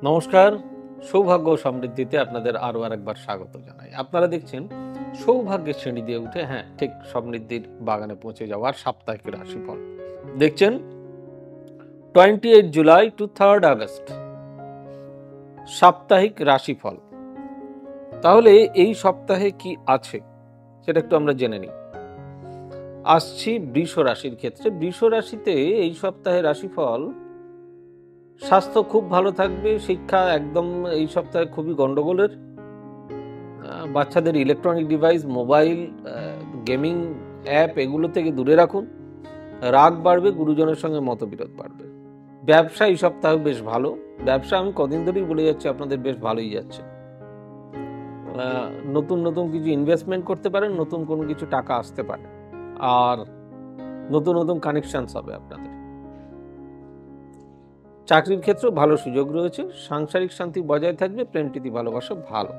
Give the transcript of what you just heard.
নমস্কার। সৌভাগ্য ও সমৃদ্ধিতে আপনাদের আরও আরেকবার স্বাগত জানাই। আপনারা দেখছেন সৌভাগ্যের শ্রেণী দিয়ে উঠে ঠিক সমৃদ্ধির বাগানে পৌঁছে যাওয়ার সাপ্তাহিক রাশিফল। দেখছেন 28 জুলাই টু 3rd আগস্ট সাপ্তাহিক রাশিফল। তাহলে এই সপ্তাহে কি আছে সেটা একটু আমরা জেনে নিই। আসছি বৃষ রাশির ক্ষেত্রে। বৃষ রাশিতে এই সপ্তাহে রাশিফল: স্বাস্থ্য খুব ভালো থাকবে, শিক্ষা একদম এই সপ্তাহে খুবই গন্ডগোলের, বাচ্চাদের electronic device, mobile, gaming app এগুলো থেকে দূরে রাখুন। রাগ বাড়বে, গুরুজনের সঙ্গে মতবিরোধ বাড়বে। ব্যবসা এই সপ্তাহে বেশ ভালো। ব্যবসা আমি কদিন ধরেই বলে যাচ্ছি আপনাদের বেশ ভালোই যাচ্ছে। নতুন নতুন কিছু ইনভেস্টমেন্ট করতে পারেন, নতুন কোনো কিছু টাকা আসতে পারে, আর নতুন নতুন কানেকশনস হবে আপনাদের। চাকরির ক্ষেত্রেও ভালো সুযোগ রয়েছে। সাংসারিক শান্তি বজায় থাকবে, প্রেম প্রীতি ভালোবাসা ভালো।